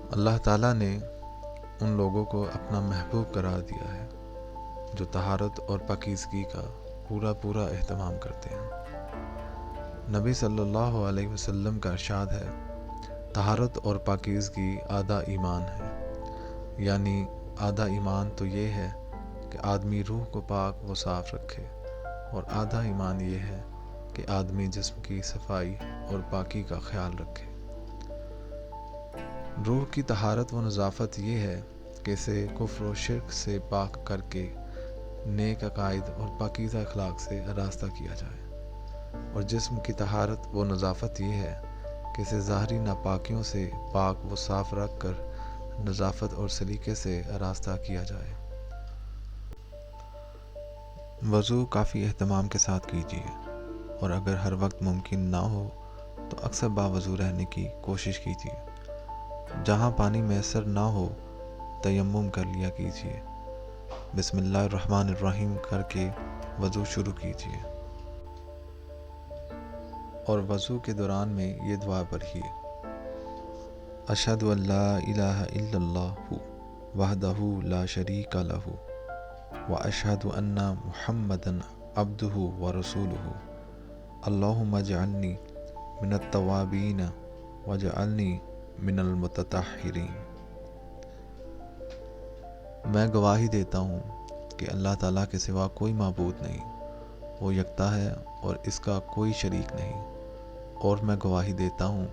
اللہ تعالیٰ نے ان لوگوں کو اپنا محبوب قرار دیا ہے جو طہارت اور پاکیزگی کا پورا اہتمام کرتے ہیں۔ نبی صلی اللہ علیہ وسلم کا ارشاد ہے، طہارت اور پاکیزگی آدھا ایمان ہے، یعنی آدھا ایمان تو یہ ہے کہ آدمی روح کو پاک و صاف رکھے، اور آدھا ایمان یہ ہے کہ آدمی جسم کی صفائی اور پاکی کا خیال رکھے۔ روح کی طہارت و نظافت یہ ہے کہ اسے کفر و شرک سے پاک کر کے نیک عقائد اور پاکیزہ اخلاق سے آراستہ کیا جائے، اور جسم کی طہارت و نظافت یہ ہے کہ اسے ظاہری ناپاکیوں سے پاک و صاف رکھ کر نظافت اور سلیقے سے آراستہ کیا جائے۔ وضو کافی اہتمام کے ساتھ کیجیے، اور اگر ہر وقت ممکن نہ ہو تو اکثر باوضو رہنے کی کوشش کیجیے۔ جہاں پانی میسر نہ ہو تیمم کر لیا کیجیے، بسم اللہ الرحمن الرحیم کر کے وضو شروع کیجیے، اور وضو کے دوران میں یہ دعا پڑھیے، اشہد ان لا الہ الا اللہ وحدہ لا شریک لہ واشہد ان محمدا عبدہ ورسولہ اللہم اجعلنی من التوابین واجعلنی من المتطہرین۔ میں گواہی دیتا ہوں کہ اللہ تعالیٰ کے سوا کوئی معبود نہیں، وہ یکتا ہے اور اس کا کوئی شریک نہیں، اور میں گواہی دیتا ہوں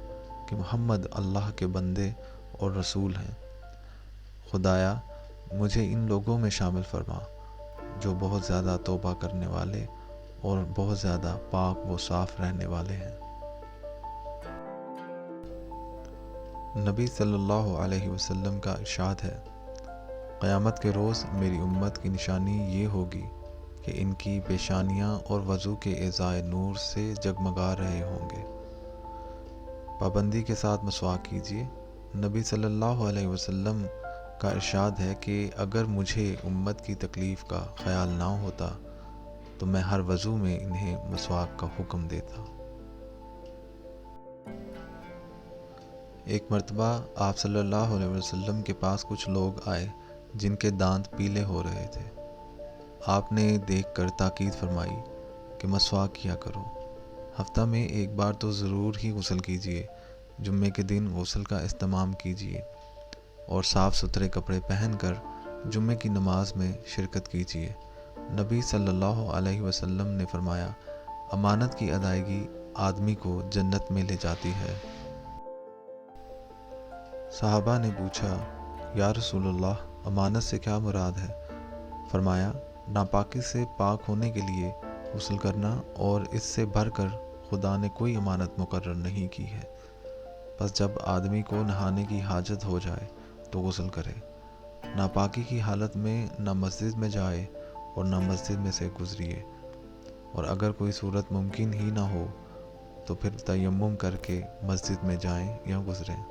کہ محمد اللہ کے بندے اور رسول ہیں۔ خدایا مجھے ان لوگوں میں شامل فرما جو بہت زیادہ توبہ کرنے والے اور بہت زیادہ پاک و صاف رہنے والے ہیں۔ نبی صلی اللہ علیہ وسلم کا ارشاد ہے، قیامت کے روز میری امت کی نشانی یہ ہوگی کہ ان کی پیشانیاں اور وضو کے ازائے نور سے جگمگا رہے ہوں گے۔ پابندی کے ساتھ مسواک کیجیے۔ نبی صلی اللہ علیہ وسلم کا ارشاد ہے کہ اگر مجھے امت کی تکلیف کا خیال نہ ہوتا تو میں ہر وضو میں انہیں مسواک کا حکم دیتا۔ ایک مرتبہ آپ صلی اللہ علیہ وسلم کے پاس کچھ لوگ آئے جن کے دانت پیلے ہو رہے تھے۔ آپ نے دیکھ کر تاکید فرمائی کہ مسواک کیا کرو، ہفتہ میں ایک بار تو ضرور ہی غسل کیجیے، جمعے کے دن غسل کا اہتمام کیجیے، اور صاف ستھرے کپڑے پہن کر جمعے کی نماز میں شرکت کیجیے۔ نبی صلی اللہ علیہ وسلم نے فرمایا، امانت کی ادائیگی آدمی کو جنت میں لے جاتی ہے۔ صحابہ نے پوچھا، یا رسول اللہ، امانت سے کیا مراد ہے؟ فرمایا، ناپاکی سے پاک ہونے کے لیے غسل کرنا، اور اس سے بڑھ کر خدا نے کوئی امانت مقرر نہیں کی ہے۔ بس جب آدمی کو نہانے کی حاجت ہو جائے تو غسل کرے، ناپاکی کی حالت میں نہ مسجد میں جائے اور نہ مسجد میں سے گزریے، اور اگر کوئی صورت ممکن ہی نہ ہو تو پھر تیمم کر کے مسجد میں جائیں یا گزریں۔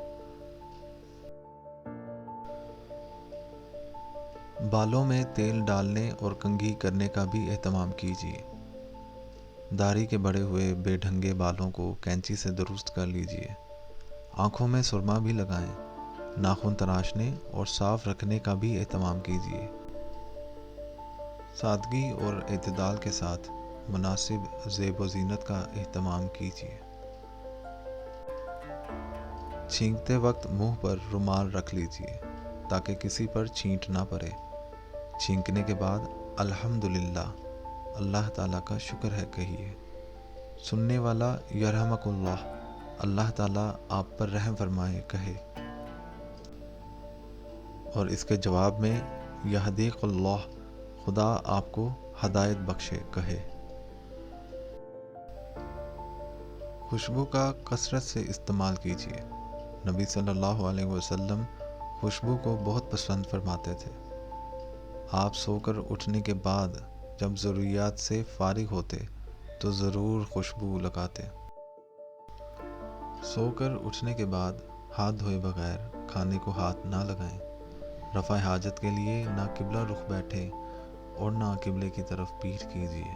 بالوں میں تیل ڈالنے اور کنگھی کرنے کا بھی اہتمام کیجیے۔ داڑھی کے بڑے ہوئے بے ڈھنگے بالوں کو کینچی سے درست کر لیجیے۔ آنکھوں میں سرما بھی لگائیں۔ ناخن تراشنے اور صاف رکھنے کا بھی اہتمام کیجیے۔ سادگی اور اعتدال کے ساتھ مناسب زیب و زینت کا اہتمام کیجیے۔ چھینکتے وقت منہ پر رومال رکھ لیجیے تاکہ کسی پر چھینٹ نہ پڑے۔ چھینکنے کے بعد الحمدللہ، اللہ تعالیٰ کا شکر ہے کہیے۔ سننے والا یرحمک اللہ، اللہ تعالیٰ آپ پر رحم فرمائے کہے، اور اس کے جواب میں یہدیک اللہ، خدا آپ کو ہدایت بخشے کہے۔ خوشبو کا کثرت سے استعمال کیجیے۔ نبی صلی اللہ علیہ وسلم خوشبو کو بہت پسند فرماتے تھے۔ آپ سو کر اٹھنے کے بعد جب ضروریات سے فارغ ہوتے تو ضرور خوشبو لگاتے۔ سو کر اٹھنے کے بعد ہاتھ دھوئے بغیر کھانے کو ہاتھ نہ لگائیں۔ رفع حاجت کے لیے نہ قبلہ رخ بیٹھے اور نہ قبلے کی طرف پیٹھ کیجیے۔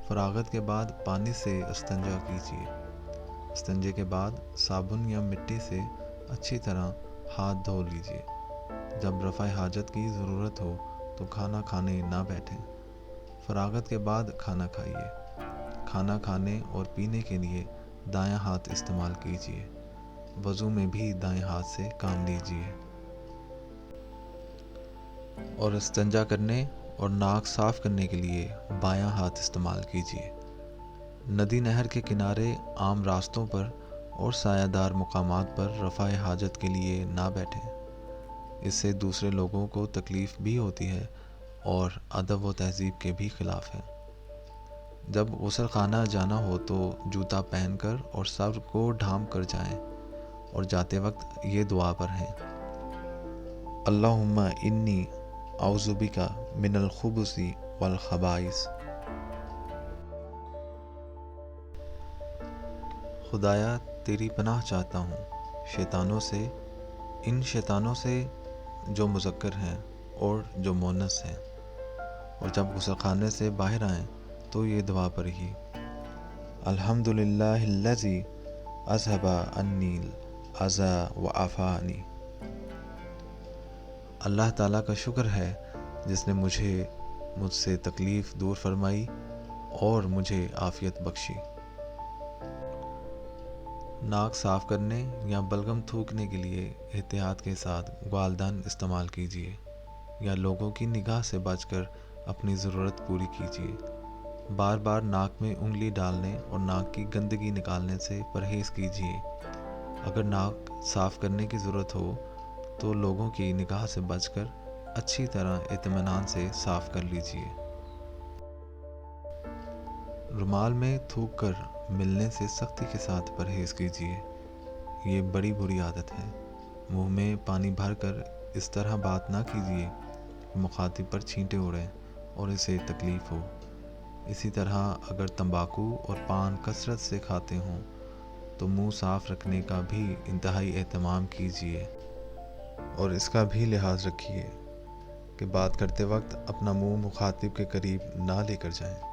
فراغت کے بعد پانی سے استنجا کیجیے۔ استنجے کے بعد صابن یا مٹی سے اچھی طرح ہاتھ دھو لیجیے۔ جب رفع حاجت کی ضرورت ہو تو کھانا کھانے نہ بیٹھیں۔ فراغت کے بعد کھانا کھائیے۔ کھانا کھانے اور پینے کے لیے دایاں ہاتھ استعمال کیجیے۔ وضو میں بھی دائیں ہاتھ سے کام لیجیے۔ اور استنجا کرنے اور ناک صاف کرنے کے لیے بایاں ہاتھ استعمال کیجیے۔ ندی نہر کے کنارے، عام راستوں پر اور سایہ دار مقامات پر رفع حاجت کے لیے نہ بیٹھیں۔ اس سے دوسرے لوگوں کو تکلیف بھی ہوتی ہے اور ادب و تہذیب کے بھی خلاف ہے۔ جب غسل خانہ جانا ہو تو جوتا پہن کر اور سر کو ڈھانپ کر جائیں، اور جاتے وقت یہ دعا پڑھیں: اللہم انی اعوذ بک من الخبث والخبائث۔ خدایا تیری پناہ چاہتا ہوں شیطانوں سے، ان شیطانوں سے جو مذکر ہیں اور جو مؤنث ہیں۔ اور جب غسل خانے سے باہر آئیں تو یہ دعا پڑھیے: الحمدللہ الذی اذھب عنی الاذی وعافانی۔ اللہ تعالیٰ کا شکر ہے جس نے مجھ سے تکلیف دور فرمائی اور مجھے عافیت بخشی۔ ناک صاف کرنے یا بلغم تھوکنے کے لیے احتیاط کے ساتھ گالدان استعمال کیجیے، یا لوگوں کی نگاہ سے بچ کر اپنی ضرورت پوری کیجیے۔ بار بار ناک میں انگلی ڈالنے اور ناک کی گندگی نکالنے سے پرہیز کیجیے۔ اگر ناک صاف کرنے کی ضرورت ہو تو لوگوں کی نگاہ سے بچ کر اچھی طرح اطمینان سے صاف کر لیجیے۔ رومال میں تھوک کر ملنے سے سختی کے ساتھ پرہیز کیجیے، یہ بڑی بری عادت ہے۔ منہ میں پانی بھر کر اس طرح بات نہ کیجیے کہ مخاطب پر چھینٹے اڑیں اور اسے تکلیف ہو۔ اسی طرح اگر تمباکو اور پان کثرت سے کھاتے ہوں تو منہ صاف رکھنے کا بھی انتہائی اہتمام کیجیے، اور اس کا بھی لحاظ رکھیے کہ بات کرتے وقت اپنا منہ مخاطب کے قریب نہ لے کر جائیں۔